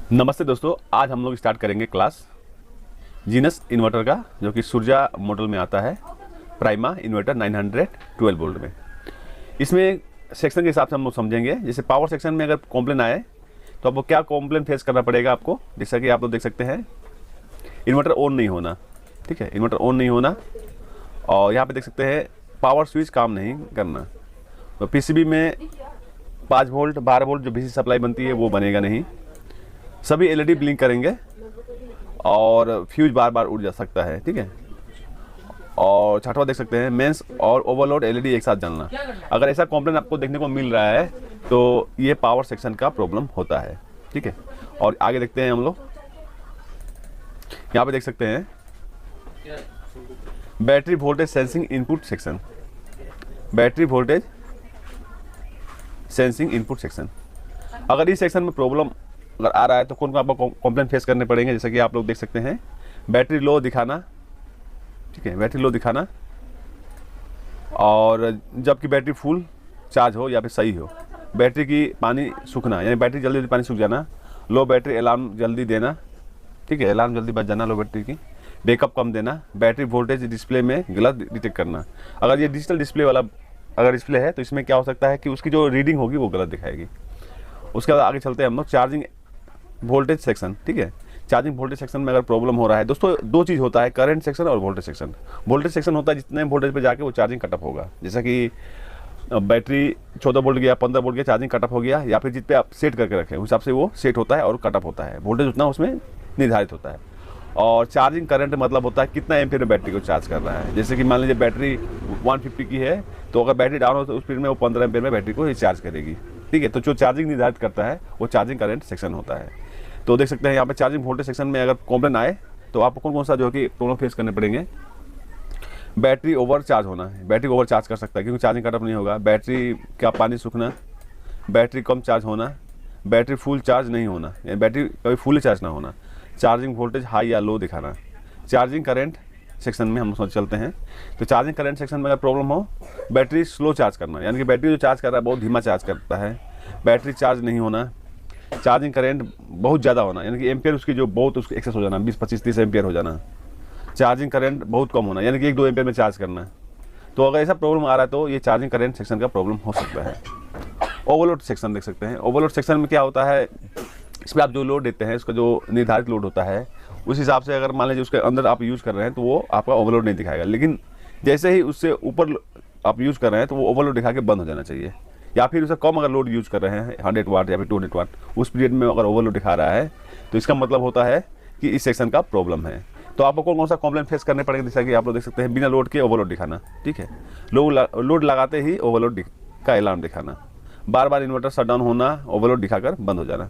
नमस्ते दोस्तों, आज हम लोग स्टार्ट करेंगे क्लास जीनस इन्वर्टर का, जो कि सूर्या मॉडल में आता है। प्राइमा इन्वर्टर 912 वोल्ट में। इसमें सेक्शन के हिसाब से हम लोग समझेंगे। जैसे पावर सेक्शन में अगर कॉम्प्लेन आए तो आपको क्या कॉम्प्लेन फेस करना पड़ेगा आपको। जैसा कि आप लोग देख सकते हैं, इन्वर्टर ऑन नहीं होना। ठीक है, इन्वर्टर ऑन नहीं होना। और यहाँ पे देख सकते हैं पावर स्विच काम नहीं करना। तो पीसीबी में 5 वोल्ट 12 वोल्ट जो बिजली सप्लाई बनती है वो बनेगा नहीं। सभी एलईडी ब्लिंक करेंगे और फ्यूज बार बार उड़ जा सकता है। ठीक है, और छठवा देख सकते हैं मेंस और ओवरलोड एलईडी एक साथ जलना। अगर ऐसा कंप्लेंट आपको देखने को मिल रहा है तो ये पावर सेक्शन का प्रॉब्लम होता है। ठीक है, और आगे देखते हैं हम लोग। यहाँ पे देख सकते हैं battery voltage sensing input section. Battery voltage sensing input section, अगर इस सेक्शन में प्रॉब्लम अगर आ रहा है तो कौन को आपको कंप्लेंट फेस करने पड़ेंगे। जैसे कि आप लोग देख सकते हैं, बैटरी लो दिखाना। ठीक है, बैटरी लो दिखाना, और जबकि बैटरी फुल चार्ज हो या फिर सही हो। बैटरी की पानी सूखना, यानी बैटरी जल्दी जल्दी पानी सूख जाना। लो बैटरी अलार्म जल्दी देना। ठीक है, अलार्म जल्दी बज जाना लो बैटरी की। बैकअप कम देना। बैटरी वोल्टेज डिस्प्ले में गलत डिटेक्ट करना। अगर ये डिजिटल डिस्प्ले वाला अगर डिस्प्ले है तो इसमें क्या हो सकता है कि उसकी जो रीडिंग होगी वो गलत दिखाएगी। उसके बाद आगे चलते हैं हम लोग चार्जिंग वोल्टेज सेक्शन। ठीक है, चार्जिंग वोल्टेज सेक्शन में अगर प्रॉब्लम हो रहा है दोस्तों, दो चीज़ होता है, करंट सेक्शन और वोल्टेज सेक्शन। वोल्टेज सेक्शन होता है जितने वोल्टेज पे जाके वो चार्जिंग कटअप होगा। जैसा कि बैटरी 14 वोल्ट गया, 15 वोल्ट गया, चार्जिंग कटअप हो गया, या फिर जिस पे आप सेट करके रखें उस हिसाब से वो सेट होता है और कटअप होता है। वोल्टेज उतना उसमें निर्धारित होता है। और चार्जिंग करंट मतलब होता है कितना एम्पियर में बैटरी को चार्ज कर रहा है। जैसे कि मान लीजिए बैटरी 150 की है तो अगर बैटरी डाउन हो तो उस पीरियड में वो 15 एम्पियर में बैटरी को चार्ज करेगी। ठीक है, तो जो चार्जिंग निर्धारित करता है वो चार्जिंग करंट सेक्शन होता है। तो देख सकते हैं यहाँ पे चार्जिंग वोल्टेज सेक्शन में अगर कॉम्प्लेन आए तो आपको कौन कौन सा जो है कि प्रॉब्लम फेस करने पड़ेंगे। बैटरी ओवर चार्ज होना है, बैटरी ओवर चार्ज कर सकता है क्योंकि चार्जिंग कटअप नहीं होगा। बैटरी का पानी सूखना, बैटरी कम चार्ज होना, बैटरी फुल चार्ज नहीं होना, यानी बैटरी कभी फुल चार्ज ना होना। चार्जिंग वोल्टेज हाई या लो दिखाना। चार्जिंग करंट सेक्शन में हम समझ चलते हैं। तो चार्जिंग करंट सेक्शन में अगर प्रॉब्लम हो, बैटरी स्लो चार्ज करना, यानी कि बैटरी जो चार्ज कर रहा है बहुत धीमा चार्ज करता है। बैटरी चार्ज नहीं होना। चार्जिंग करंट बहुत ज़्यादा होना, यानी कि एम्पियर उसकी जो बहुत उसकी एक्सेस हो जाना, 20 25 30 एम्पियर हो जाना। चार्जिंग करंट बहुत कम होना, यानी कि 1-2 एम्पियर में चार्ज करना। तो अगर ऐसा प्रॉब्लम आ रहा है तो ये चार्जिंग करंट सेक्शन का प्रॉब्लम हो सकता है। ओवरलोड सेक्शन देख सकते हैं। ओवरलोड सेक्शन में क्या होता है, इसमें आप जो लोड देते हैं उसका जो निर्धारित लोड होता है उस हिसाब से अगर मान लीजिए उसके अंदर आप यूज़ कर रहे हैं तो वो आपका ओवरलोड नहीं दिखाएगा। लेकिन जैसे ही उससे ऊपर आप यूज़ कर रहे हैं तो वो ओवरलोड दिखा के बंद हो जाना चाहिए। या फिर उससे कम अगर लोड यूज़ कर रहे हैं 100 वाट या फिर 200 वाट, उस पीरियड में अगर ओवरलोड दिखा रहा है तो इसका मतलब होता है कि इस सेक्शन का प्रॉब्लम है। तो आपको कौन कौन सा कॉम्प्लेन फेस करने पड़ेंगे, जैसा कि आप लोग देख सकते हैं, बिना लोड के ओवरलोड दिखाना। ठीक है, लोड लगाते ही ओवरलोड का अलार्म दिखाना। बार बार इन्वर्टर शट डाउन होना, ओवरलोड दिखाकर बंद हो जाना।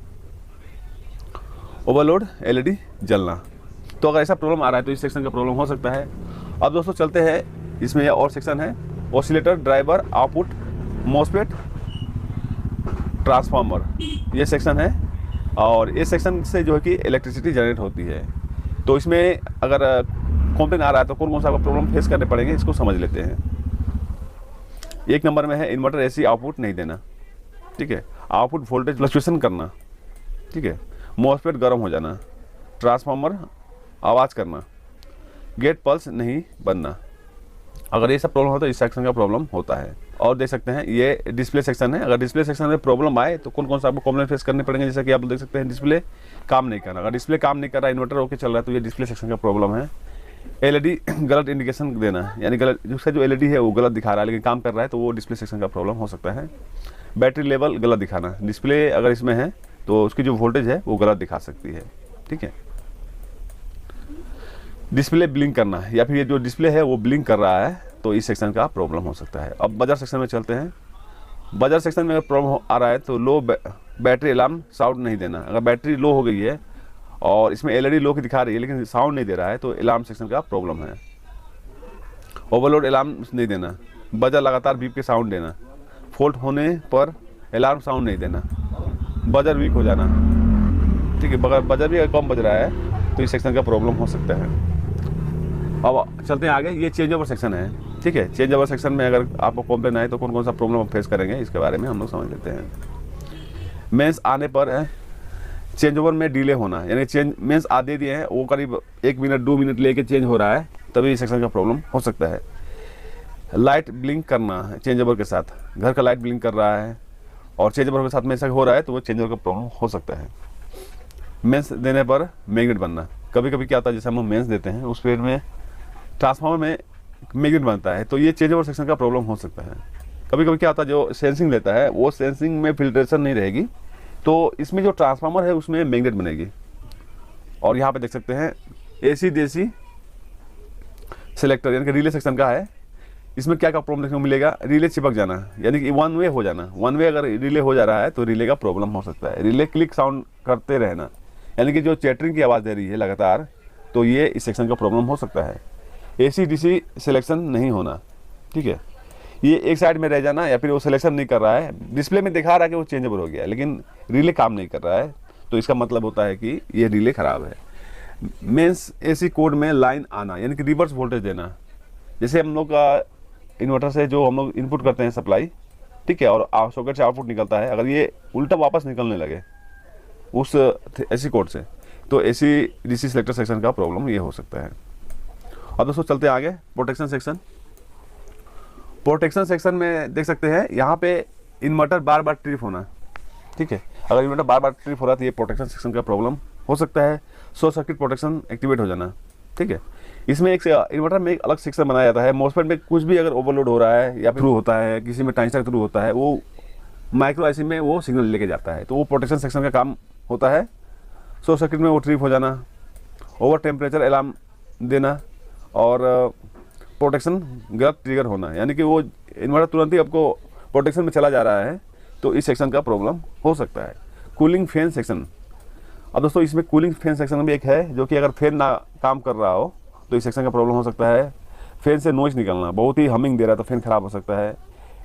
ओवरलोड एलईडी जलना। तो अगर ऐसा प्रॉब्लम आ रहा है तो इस सेक्शन का प्रॉब्लम हो सकता है। अब दोस्तों चलते हैं, इसमें और सेक्शन है oscillator, driver, output, MOSFET, transformer, ये सेक्शन है। और इस सेक्शन से जो है कि इलेक्ट्रिसिटी जनरेट होती है। तो इसमें अगर कॉम्प्लेन आ रहा है तो कौन कौन सा प्रॉब्लम फेस करने पड़ेंगे, इसको समझ लेते हैं। एक नंबर में है इन्वर्टर एसी आउटपुट नहीं देना। ठीक है, आउटपुट वोल्टेज फ्लक्चुएशन करना। ठीक है, मॉसफेट गर्म हो जाना, ट्रांसफार्मर आवाज़ करना, गेट पल्स नहीं बनना। अगर ये सब प्रॉब्लम हो तो इस सेक्शन का प्रॉब्लम होता है। और देख सकते हैं ये डिस्प्ले सेक्शन है। अगर डिस्प्ले सेक्शन में प्रॉब्लम आए तो कौन कौन सा आपको कॉम्प्लेन फेस करने पड़ेंगे। जैसा कि आप देख सकते हैं डिस्प्ले काम नहीं कर रहा। अगर डिस्प्ले काम नहीं कर रहा, इन्वर्टर ओके चल रहा है तो ये डिस्प्ले सेक्शन का प्रॉब्लम है। एलईडी गलत इंडिकेशन देना, यानी गलत उसका जो एलईडी है वो गलत दिखा रहा है लेकिन काम कर रहा है, तो वो डिस्प्ले सेक्शन का प्रॉब्लम हो सकता है। बैटरी लेवल गलत दिखाना, डिस्प्ले अगर इसमें है तो उसकी जो वोल्टेज है वो गलत दिखा सकती है। ठीक है, डिस्प्ले ब्लिंक करना, या फिर ये जो डिस्प्ले है वो ब्लिंक कर रहा है तो इस सेक्शन का प्रॉब्लम हो सकता है। अब बजर सेक्शन में चलते हैं। बजर सेक्शन में अगर प्रॉब्लम आ रहा है तो लो बैटरी अलार्म साउंड नहीं देना। अगर बैटरी लो हो गई है और इसमें एलईडी लो की दिखा रही है लेकिन साउंड नहीं दे रहा है तो अलार्म सेक्शन का प्रॉब्लम है। ओवरलोड अलार्म नहीं देना, बजर लगातार बीप के साउंड देना, फॉल्ट होने पर अलार्म साउंड नहीं देना, बजर वीक हो जाना। ठीक है, अगर बजर भी कम बज रहा है तो इस सेक्शन का प्रॉब्लम हो सकता है। अब चलते हैं आगे, ये चेंज ओवर सेक्शन है। ठीक है, चेंज ओवर सेक्शन में अगर आपको कॉम्प्लेन आए तो कौन कौन सा प्रॉब्लम आप फेस करेंगे इसके बारे में हम लोग समझ लेते हैं। मेंस आने पर चेंज ओवर में डिले होना, यानी चेंज मीन्स आधे दिए हैं वो करीब 1 मिनट 2 मिनट लेके चेंज हो रहा है, तभी इस सेक्शन का प्रॉब्लम हो सकता है। लाइट ब्लिंक करना है चेंज ओवर के साथ, घर का लाइट ब्लिंक कर रहा है और चेंज ओवर के साथ में ऐसा हो रहा है तो वो चेंज ओवर का प्रॉब्लम हो सकता है। मेंस देने पर मैग्नेट बनना, कभी कभी क्या होता है जैसे हम मेंस देते हैं उस पेड़ में ट्रांसफार्मर में मैग्नेट बनता है, तो ये चेंज ओवर सेक्शन का प्रॉब्लम हो सकता है। कभी कभी क्या होता है जो सेंसिंग लेता है वो सेंसिंग में फिल्ट्रेशन नहीं रहेगी, तो इसमें जो ट्रांसफार्मर है उसमें मैग्नेट बनेगी। और यहाँ पे देख सकते हैं एसी देसी सिलेक्टर यानी कि रिले सेक्शन का है, इसमें क्या प्रॉब्लम देखने को मिलेगा, रिले चिपक जाना, यानी कि वन वे हो जाना। वन वे अगर रिले हो जा रहा है तो रिले का प्रॉब्लम हो सकता है। रिले क्लिक साउंड करते रहना, यानी कि जो चैटरिंग की आवाज़ दे रही है लगातार, तो ये इस सेक्शन का प्रॉब्लम हो सकता है। एसी डीसी सिलेक्शन नहीं होना, ठीक है, ये एक साइड में रह जाना या फिर वो सिलेक्शन नहीं कर रहा है, डिस्प्ले में दिखा रहा है कि वो चेंजेबल हो गया लेकिन रिले काम नहीं कर रहा है, तो इसका मतलब होता है कि ये रिले ख़राब है। मेंस एसी कोड में लाइन आना, यानी कि रिवर्स वोल्टेज देना, जैसे हम लोग का इन्वर्टर से जो हम लोग इनपुट करते हैं सप्लाई, ठीक है, और सॉकेट से आउटपुट निकलता है, अगर ये उल्टा वापस निकलने लगे उस एसी कोड से, तो एसी डीसी सिलेक्टर सेक्शन का प्रॉब्लम ये हो सकता है। अब दोस्तों चलते हैं आगे, प्रोटेक्शन सेक्शन। प्रोटेक्शन सेक्शन में देख सकते हैं यहाँ पे इन्वर्टर बार बार ट्रिप होना, ठीक है, अगर इन्वर्टर बार बार ट्रिप हो रहा है तो ये प्रोटेक्शन सेक्शन का प्रॉब्लम हो सकता है। शॉर्ट सर्किट प्रोटेक्शन एक्टिवेट हो जाना, ठीक है, इसमें एक इन्वर्टर में एक अलग सेक्शन बनाया जाता है। मॉसफेट में कुछ भी अगर ओवरलोड हो रहा है या फिर थ्रू होता है, किसी में ट्रांजिस्टर थ्रू होता है, वो माइक्रो आईसी में वो सिग्नल लेके जाता है, तो वो प्रोटेक्शन सेक्शन का काम होता है। शॉर्ट सर्किट में वो ट्रिप हो जाना, ओवर टेम्परेचर अलार्म देना और प्रोटेक्शन गलत ट्रिगर होना, यानी कि वो इन्वर्टर तुरंत ही आपको प्रोटेक्शन में चला जा रहा है, तो इस सेक्शन का प्रॉब्लम हो सकता है। कूलिंग फैन सेक्शन, अब दोस्तों इसमें कूलिंग फैन सेक्शन में एक है जो कि अगर फैन ना काम कर रहा हो तो इस सेक्शन का प्रॉब्लम हो सकता है। फैन से नॉइज निकलना, बहुत ही हमिंग दे रहा है तो फैन खराब हो सकता है।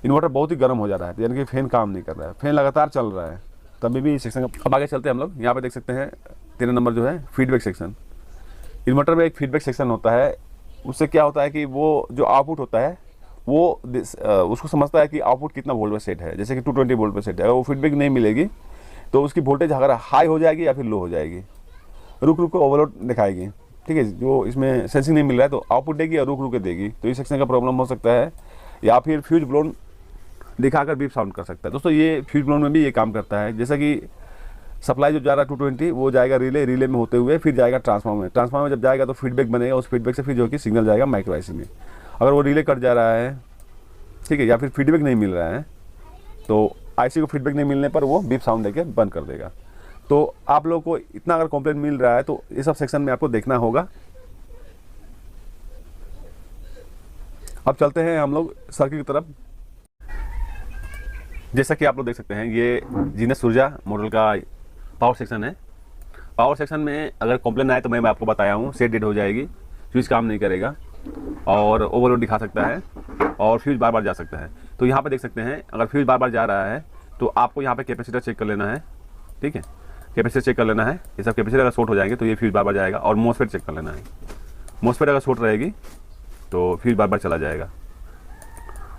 इन्वर्टर बहुत ही गर्म हो जा रहा है, यानी कि फैन काम नहीं कर रहा है, फैन लगातार चल रहा है, तभी भी इस सेक्शन का। अब आगे चलते हैं हम लोग, यहाँ पे देख सकते हैं 13 नंबर जो है फीडबैक सेक्शन। इन्वर्टर में एक फीडबैक सेक्शन होता है, उससे क्या होता है कि वो जो आउटपुट होता है वो उसको समझता है कि आउटपुट कितना वोल्ट पे सेट है, जैसे कि 220 वोल्ट पे सेट है। अगर वो फीडबैक नहीं मिलेगी तो उसकी वोल्टेज अगर हाई हो जाएगी या फिर लो हो जाएगी, रुक रुक के ओवरलोड दिखाएगी, ठीक है, जो इसमें सेंसिंग नहीं मिल रहा है तो आउटपुट देगी और रुक रुक के देगी, तो इस सेक्शन का प्रॉब्लम हो सकता है। या फिर फ्यूज ब्लोन दिखाकर बीप साउंड कर सकता है। दोस्तों ये फ्यूज ब्लोन में भी ये काम करता है, जैसा कि सप्लाई जो जा रहा है 220 वो जाएगा रिले में होते हुए फिर जाएगा ट्रांसफार्मर में, ट्रांसफार्मर में जब जाएगा तो फीडबैक बनेगा, उस फीडबैक से फिर जो कि सिग्नल जाएगा माइक्रो आईसी में। अगर वो रिले कट जा रहा है, ठीक है, या फिर फीडबैक नहीं मिल रहा है तो आईसी को फीडबैक नहीं मिलने पर वो बीप साउंड देके बंद कर देगा। तो आप लोगों को इतना अगर कंप्लेंट मिल रहा है तो ये सब सेक्शन में आपको देखना होगा। अब चलते हैं हम लोग सर्किट की तरफ। जैसा कि आप लोग देख सकते हैं ये जीनस सूर्या मॉडल का पावर सेक्शन है। पावर सेक्शन में अगर कंप्लेन आए तो मैं आपको बताया हूँ, सेट डेड हो जाएगी, स्विच काम नहीं करेगा और ओवरलोड दिखा सकता है और फ्यूज बार बार जा सकता है। तो यहाँ पे देख सकते हैं अगर फ्यूज बार बार जा रहा है तो आपको यहाँ पे कैपेसिटर चेक कर लेना है, ठीक है, कैपेसिटर चेक कर लेना है। ये सब कैपेसिटर अगर शॉर्ट हो जाएंगे तो ये फ्यूज बार बार जाएगा। और मॉसफेट चेक कर लेना है, मॉसफेट अगर शॉर्ट रहेगी तो फ्यूज बार बार चला जाएगा।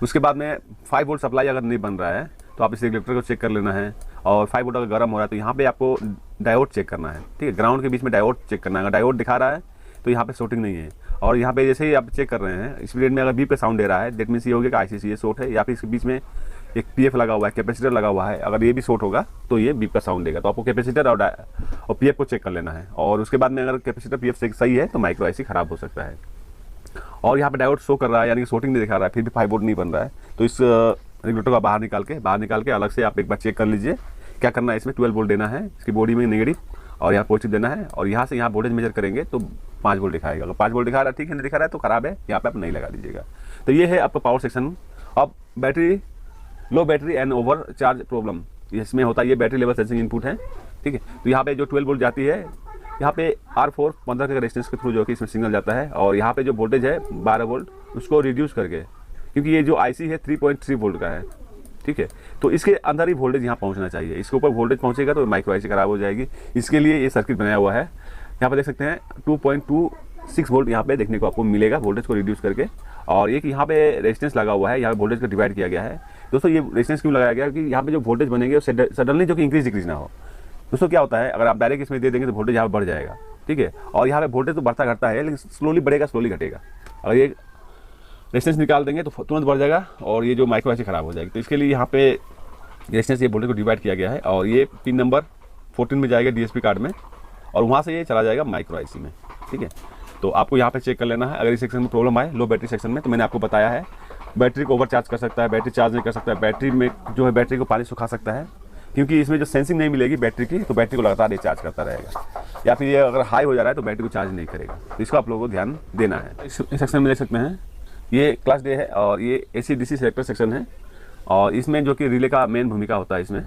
उसके बाद में 5 वोल्ट सप्लाई अगर नहीं बन रहा है तो आप इस रेगुलेटर को चेक कर लेना है। और 5 वोल्ट अगर गर्म हो रहा है तो यहाँ पे आपको डायोड चेक करना है, ठीक है, ग्राउंड के बीच में डायोड चेक करना है। अगर डायोड दिखा रहा है तो यहाँ पे शॉर्टिंग नहीं है। और यहाँ पे जैसे ही आप चेक कर रहे हैं इस पीरियड में अगर बीप का साउंड दे रहा है, दैट मीन्स ये होगा कि आईसीसी शॉर्ट है, या फिर इसके बीच में एक पीएफ लगा हुआ है, कैपेसिटर लगा हुआ है, अगर ये भी शॉर्ट होगा तो ये बीप का साउंड देगा। तो आपको कैपेसिटर और पीएफ को चेक कर लेना है। और उसके बाद में अगर कैपेसिटर पीएफ से सही है तो माइक्रो आईसी खराब हो सकता है। और यहाँ पे डायोड शो कर रहा है, यानी कि शॉर्टिंग नहीं दिखा रहा है, फिर भी 5 वोल्ट नहीं बन रहा है, तो इस रेगुलेटर को बाहर निकाल के अलग से आप एक बार चेक कर लीजिए। क्या करना है, इसमें 12 वोल्ट देना है, इसकी बॉडी में नेगेटिव और यहाँ पॉजिटिव देना है। और यहाँ से यहाँ वोल्टेज मेजर करेंगे तो 5 वोल्ट दिखाएगा। अगर 5 वोल्ट दिखा रहा है ठीक है, नहीं दिखा रहा है तो खराब है, यहाँ पे आप नहीं लगा दीजिएगा। तो ये है आपका पावर सेक्शन। अब battery, low battery and over charge problem, इसमें होता है ये बैटरी लेवल सेंसिंग इनपुट है, ठीक है। तो यहाँ पे जो 12 वोल्ट जाती है, यहाँ पे R4 15 के रेजिस्टेंस के थ्रू जो कि इसमें सिग्नल जाता है। और यहाँ पे जो वोल्टेज है 12 वोल्ट उसको रिड्यूस करके, क्योंकि ये जो आईसी है 3.3 वोल्ट का है, ठीक है, तो इसके अंदर ही वोल्टेज यहाँ पहुँचना चाहिए। इसके ऊपर वोल्टेज पहुँचेगा तो माइक्रो आईसी खराब हो जाएगी। इसके लिए ये सर्किट बनाया हुआ है। यहाँ पे देख सकते हैं 2.26 वोल्ट यहाँ पे देखने को आपको मिलेगा वोल्टेज को रिड्यूस करके। और एक यहाँ पे रेजिस्टेंस लगा हुआ है, यहाँ वोल्टेज को डिवाइड किया गया है। दोस्तों ये रेजिस्टेंस क्यों लगाया गया, कि यहाँ पे जो वोल्टेज बनेंगे सडनली जो कि इंक्रीज डिक्रीज ना हो, दोस्तों क्या होता है, अगर आप डायरेक्ट इसमें दे देंगे तो वोल्टेज यहाँ पर बढ़ जाएगा, ठीक है। और यहाँ पे वोल्टेज तो बढ़ता घटता है, लेकिन स्लोली बढ़ेगा, स्लोली घटेगा। अगर ये रेजिस्टेंस निकाल देंगे तो तुरंत बढ़ जाएगा और ये जो माइक्रो आईसी खराब हो जाएगी। तो इसके लिए यहाँ पे रेजिस्टेंस, ये वोल्टेज को डिवाइड किया गया है और ये पिन नंबर 14 में जाएगा डीएसपी कार्ड में और वहाँ से ये चला जाएगा माइक्रो आईसी में, ठीक है। तो आपको यहाँ पे चेक कर लेना है। अगर इस सेक्शन में प्रॉब्लम आए, लो बैटरी सेक्शन में, तो मैंने आपको बताया है बैटरी को ओवर चार्ज कर सकता है, बैटरी चार्ज नहीं कर सकता है, बैटरी में जो है बैटरी को पानी सुखा सकता है, क्योंकि इसमें जो सेंसिंग नहीं मिलेगी बैटरी की, तो बैटरी को लगातार ये चार्ज करता रहेगा। या फिर ये अगर हाई हो जा रहा है तो बैटरी को चार्ज नहीं करेगा। तो इसको आप लोगों को ध्यान देना है। इस सेक्शन में देख सकते हैं, ये क्लास डे है और ये AC DC सेलेक्टर सेक्शन है और इसमें जो कि रिले का मेन भूमिका होता है इसमें।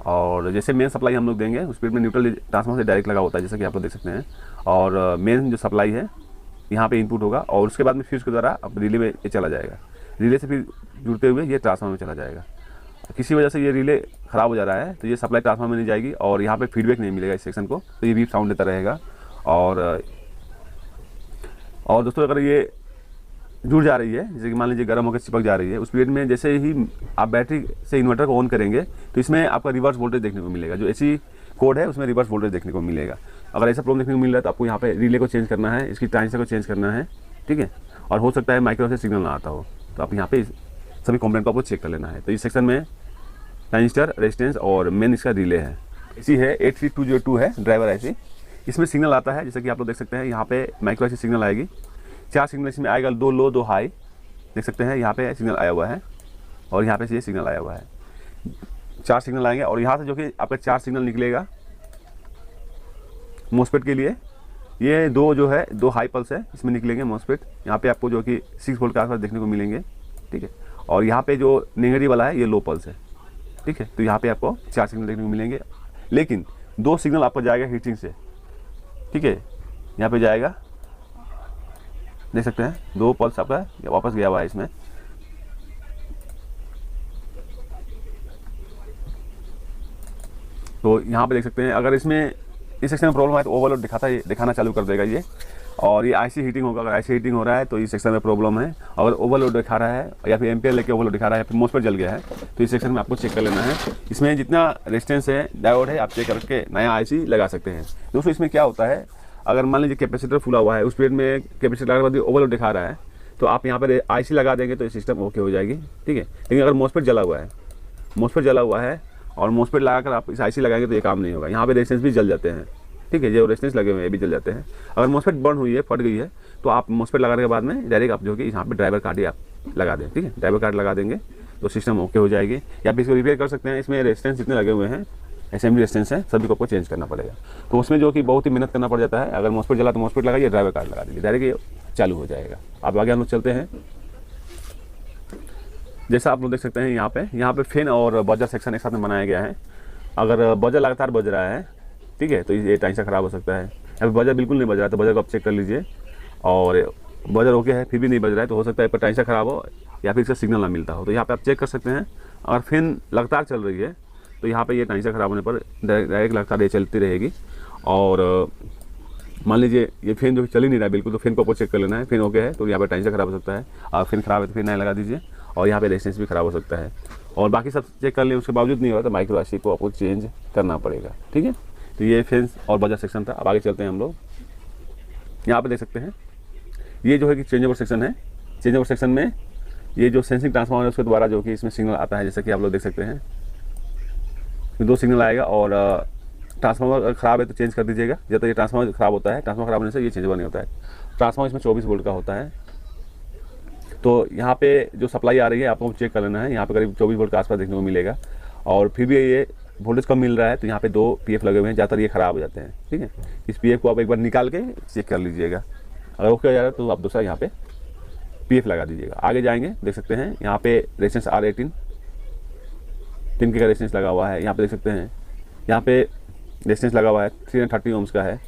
और जैसे मेन सप्लाई हम लोग देंगे उस स्पीड में न्यूट्रल ट्रांसफार्मर से डायरेक्ट लगा होता है, जैसा कि आप लोग देख सकते हैं। और मेन जो सप्लाई है यहाँ पे इनपुट होगा और उसके बाद में फ्यूज के द्वारा अब रिले में ये चला जाएगा। रिले से फिर जुड़ते हुए ये ट्रांसफार्मर में चला जाएगा। किसी वजह से ये रिले ख़राब हो जा रहा है तो ये सप्लाई ट्रांसफार्मर में नहीं जाएगी और यहाँ पे फीडबैक नहीं मिलेगा इस सेक्शन को, तो ये बीप साउंड देता रहेगा। और दोस्तों अगर ये जुड़ जा रही है, जैसे कि मान लीजिए गर्म होकर चिपक जा रही है, उस पीरियड में जैसे ही आप बैटरी से इन्वर्टर को ऑन करेंगे तो इसमें आपका रिवर्स वोल्टेज देखने को मिलेगा। जो AC कोड है उसमें रिवर्स वोल्टेज देखने को मिलेगा। अगर ऐसा प्रॉब्लम देखने को मिल रहा है तो आपको यहाँ पे रिले को चेंज करना है, इसकी ट्रांजिस्टर को चेंज करना है, ठीक है। और हो सकता है माइक्रो से सिग्नल ना आता हो, तो आप यहाँ पे सभी कंपोनेंट को आपको चेक कर लेना है। तो इस सेक्शन में ट्रांजिस्टर, रेजिस्टेंस और मेन इसका रिले है। इसी है 83202 है ड्राइवर IC। इसमें सिग्नल आता है, जैसे कि आप लोग देख सकते हैं यहाँ पे माइक्रो IC सिग्नल आएगी। 4 सिग्नल इसमें आएगा, 2 लो 2 हाई, देख सकते हैं यहाँ पे सिग्नल आया हुआ है और यहाँ पे से ये सिग्नल आया हुआ है। 4 सिग्नल आएंगे और यहाँ से जो कि आपका 4 सिग्नल निकलेगा मोस्फेट के लिए। ये 2 जो है 2 हाई पल्स है, इसमें निकलेंगे मोस्फेट। यहाँ पे आपको जो कि 6 वोल्ट के आसपास देखने को मिलेंगे, ठीक है। और यहाँ पे जो नेगेटिव वाला है ये लो पल्स है, ठीक है। तो यहाँ पे आपको 4 सिग्नल देखने को मिलेंगे, लेकिन 2 सिग्नल आपको जाएगा हीटिंग से, ठीक है। यहाँ पे जाएगा, देख सकते हैं 2 पल्स आपका वापस गया हुआ है इसमें। तो यहाँ पे देख सकते हैं अगर इसमें इस सेक्शन में प्रॉब्लम है तो ओवरलोड दिखाना चालू कर देगा ये। और ये IC हीटिंग होगा, अगर IC हीटिंग हो रहा है तो इस सेक्शन में प्रॉब्लम है। अगर ओवरलोड दिखा रहा है या फिर एम्पियर लेके ओवरलोड दिखा रहा है, फिर मोस्फेट जल गया है, तो इस सेक्शन में आपको चेक कर लेना है। इसमें जितना रेजिस्टेंस है, डायोड है, आप चेक करके नया IC लगा सकते हैं। दोस्तों इसमें क्या होता है, अगर मान लीजिए कैपेसिटर फुला हुआ है, उस पीरियड में कैपेसिटर लगाने के बाद ओवरलोड दिखा रहा है, तो आप यहाँ पर IC लगा देंगे तो सिस्टम ओके हो जाएगी, ठीक है। लेकिन अगर मोस्फेट जला हुआ है और मोस्फेट लगाकर आप इस IC लगाएंगे तो ये काम नहीं होगा। यहाँ पे रेजिस्टेंस भी जल जाते हैं, ठीक है। जो रेजिस्टेंस लगे हुए हैं भी जल जाते हैं। अगर मोस्फेट बर्न हुई है, फट गई है, तो आप मोस्फेट लगाने के बाद में डायरेक्ट आप जो कि यहाँ पे ड्राइवर कार्ड ही आप लगा दें, ठीक है। ड्राइवर कार्ड लगा देंगे तो सिस्टम ओके हो जाएगी। या फिर इसको रिपेयर कर सकते हैं। इसमें रेजिस्टेंस जितने लगे हुए हैं, असेंबली रेजिस्टेंस है, सभी को आपको चेंज करना पड़ेगा। तो उसमें जो कि बहुत ही मेहनत करना पड़ जाता है। अगर मोस्फेट जला तो मोस्फेट लगाइए, ड्राइवर कार्ड लगा दीजिए, डायरेक्ट ये चालू हो जाएगा। अब आगे हम लोग चलते हैं। जैसा आप लोग देख सकते हैं यहाँ पे फैन और बजर सेक्शन एक साथ में बनाया गया है। अगर बजर लगातार बज रहा है, ठीक है, तो ये ट्रांजिस्टर खराब हो सकता है। अगर बजर बिल्कुल नहीं बज रहा है तो बजर को आप चेक कर लीजिए। और बजर ओके है फिर भी नहीं बज रहा है तो हो सकता है पर ट्रांजिस्टर खराब हो या फिर इसका सिग्नल ना मिलता हो। तो यहाँ पे आप चेक कर सकते हैं। अगर फैन लगातार चल रही है तो यहाँ पे ये ट्रांजिस्टर खराब होने पर डायरेक्ट लगातार ये चलती रहेगी। और मान लीजिए ये फैन जो चल ही नहीं रहा है बिल्कुल, तो फैन को आपको चेक कर लेना है। फैन ओके है तो यहाँ पे ट्रांजिस्टर खराब हो सकता है। और फैन खराब है तो फिर नया लगा दीजिए। और यहाँ पे रेजिस्टेंस भी खराब हो सकता है। और बाकी सब चेक कर लें, उसके बावजूद नहीं हो रहा तो माइक्रो IC को आपको चेंज करना पड़ेगा, ठीक है। तो ये फैन और बजर सेक्शन था। अब आगे चलते हैं हम लोग। यहाँ पे देख सकते हैं ये जो है कि चेंज ओवर सेक्शन है। चेंज ओवर सेक्शन में ये जो सेंसिंग ट्रांसफार्मर है उसके द्वारा जो कि इसमें सिग्नल आता है, जैसा कि आप लोग देख सकते हैं 2 सिग्नल आएगा। और ट्रांसफार्मर ख़राब है तो चेंज कर दीजिएगा। जब तक ये ट्रांसफार्मर ख़राब होता है, ट्रांसफार्मर ख़राब होने से ये चेंज ओवर नहीं होता है। ट्रांसफार्मर इसमें 24 वोल्ट का होता है। तो यहाँ पे जो सप्लाई आ रही है आपको चेक कर लेना है। यहाँ पे करीब 24 वोल्ट के आसपास देखने को मिलेगा। और फिर भी ये वोल्टेज कम मिल रहा है तो यहाँ पे 2 PF लगे हुए हैं, ज़्यादातर ये ख़राब हो जाते हैं, ठीक है। इस PF को आप एक बार निकाल के चेक कर लीजिएगा। अगर ओके हो जा रहा है तो आप दूसरा यहाँ पे PF लगा दीजिएगा। आगे जाएंगे, देख सकते हैं यहाँ पे रेजिस्टेंस R18 10 के का रेजिस्टेंस लगा हुआ है। यहाँ पे देख सकते हैं यहाँ पे रेजिस्टेंस लगा हुआ है 330 ओम्स का है।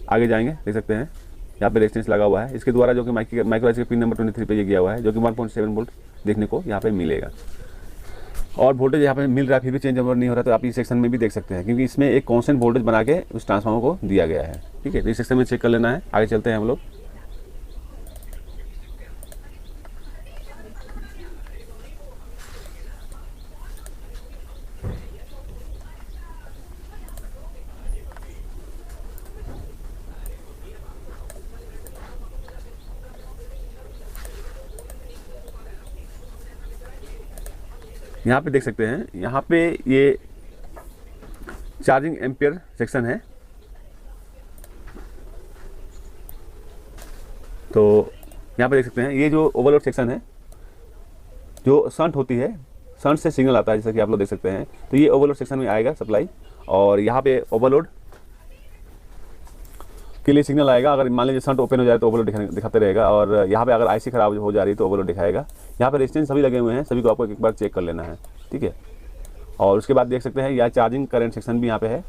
आगे जाएंगे, देख सकते हैं यहाँ पे रेजिस्टेंस लगा हुआ है। इसके द्वारा जो कि माइक्रो IC के पिन नंबर 23 पे ये गया हुआ है, जो कि 1.7 वोल्ट देखने को यहाँ पे मिलेगा। और वोल्टेज यहाँ पे मिल रहा है फिर भी चेंज ओवर नहीं हो रहा, तो आप इस सेक्शन में भी देख सकते हैं, क्योंकि इसमें एक कांस्टेंट वोल्टेज बना के उस ट्रांसफार्मर को दिया गया है, ठीक है। तो इस सेक्शन में चेक कर लेना है। आगे चलते हैं हम लोग। यहाँ पे देख सकते हैं, यहाँ पे ये चार्जिंग एम्पियर सेक्शन है। तो यहाँ पे देख सकते हैं, ये जो ओवरलोड सेक्शन है, जो शंट होती है, शंट से सिग्नल आता है जैसा कि आप लोग देख सकते हैं। तो ये ओवरलोड सेक्शन में आएगा सप्लाई, और यहाँ पे ओवरलोड के लिए सिग्नल आएगा। अगर मान लीजिए शंट ओपन हो जाए तो ओवरलोड दिखाते रहेगा, और यहाँ पे अगर आईसी खराब हो जा रही है तो ओवरलोड दिखाएगा। यहाँ पे रेजिस्टेंस सभी लगे हुए हैं, सभी को आपको एक बार चेक कर लेना है, ठीक है। और उसके बाद देख सकते हैं यह चार्जिंग करंट सेक्शन भी यहाँ पे है,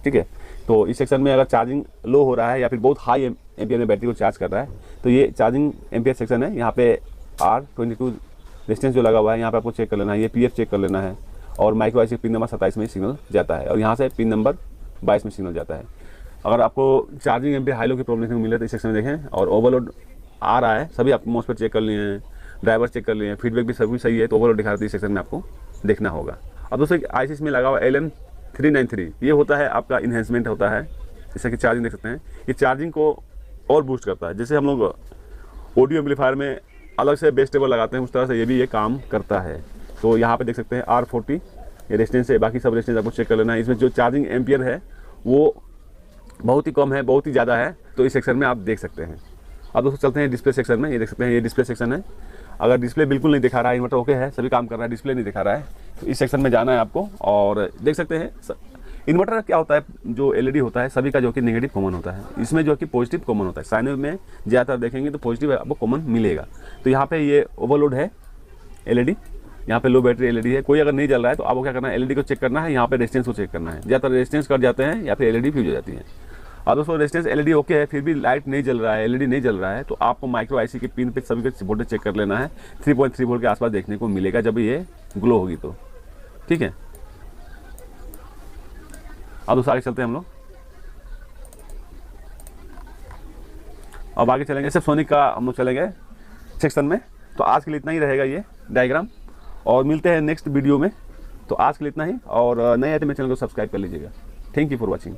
ठीक है। तो इस सेक्शन में अगर चार्जिंग लो हो रहा है या फिर बहुत हाई एम्पियर में बैटरी को चार्ज कर रहा है तो ये चार्जिंग एम्पियर सेक्शन है। यहाँ पे R22 रेजिस्टेंस जो लगा हुआ है यहाँ पे आपको चेक कर लेना है, ये PF चेक कर लेना है। और माइक्रो IC पिन नंबर 27 में सिग्नल जाता है, और यहाँ से पिन नंबर 22 में सिग्नल जाता है। अगर आपको चार्जिंग एम्पियर हाई लो की प्रॉब्लम मिले तो इस सेक्शन में देखें। और ओवरलोड आ रहा है, सभी आप मोस्टपेट चेक कर लिए हैं, ड्राइवर चेक कर लिए हैं, फीडबैक भी सभी सही है, तो ओवरलोड दिखा रहा है, इस सेक्शन में आपको देखना होगा। अब दोस्तों IC में लगा हुआ LM393, ये होता है आपका इन्हेंसमेंट होता है, जैसे कि चार्जिंग देख सकते हैं, ये चार्जिंग को और बूस्ट करता है। जैसे हम लोग ऑडियो एम्पलीफायर में अलग से बेस टेबल लगाते हैं, उस तरह से ये भी ये काम करता है। तो यहाँ पे देख सकते हैं R40 ये रेजिस्टेंस है, बाकी सब रेजिस्टेंस आपको चेक कर लेना है। इसमें जो चार्जिंग एम्पियर है वो बहुत ही कम है, बहुत ही ज़्यादा है, तो इस सेक्शन में आप देख सकते हैं। अब दोस्तों चलते हैं डिस्प्ले सेक्शन में। ये देख सकते हैं, ये डिस्प्ले सेक्शन है। अगर डिस्प्ले बिल्कुल नहीं दिखा रहा है, इन्वर्टर ओके है, सभी काम कर रहा है, डिस्प्ले नहीं दिखा रहा है, तो इस सेक्शन में जाना है आपको। और देख सकते हैं इन्वर्टर क्या होता है, जो LED होता है सभी का जो कि नेगेटिव कॉमन होता है, इसमें जो कि पॉजिटिव कॉमन होता है। साइन वेव में ज़्यादातर देखेंगे तो पॉजिटिव आपको कॉमन मिलेगा। तो यहाँ पे ये ओवरलोड है LED, यहाँ पे लो बैटरी LED है। कोई अगर नहीं जल रहा है तो आपको क्या करना है, LED को चेक करना है, यहाँ पे रेजिस्टेंस को चेक करना है। ज़्यादातर रेजिस्टेंस कट जाते हैं या फिर LED फ्यूज हो जाती है। और दोस्तों रेजिस्टेंस LED ओके है, फिर भी लाइट नहीं जल रहा है, LED नहीं जल रहा है, तो आपको माइक्रो IC के पिन पे सभी के वोल्टेज चेक कर लेना है। 3.3 वोल्ट के आसपास देखने को मिलेगा जब ये ग्लो होगी तो, ठीक है। अब दोस्तों आगे चलते हैं हम लोग, अब आगे चलेंगे सिर्फ सोनिक का हम लोग चलेंगे सेक्शन में। तो आज के लिए इतना ही रहेगा ये डायग्राम, और मिलते हैं नेक्स्ट वीडियो में। तो आज के लिए इतना ही, और नए आए तो मेरे चैनल को सब्सक्राइब कर लीजिएगा। Thank you for watching.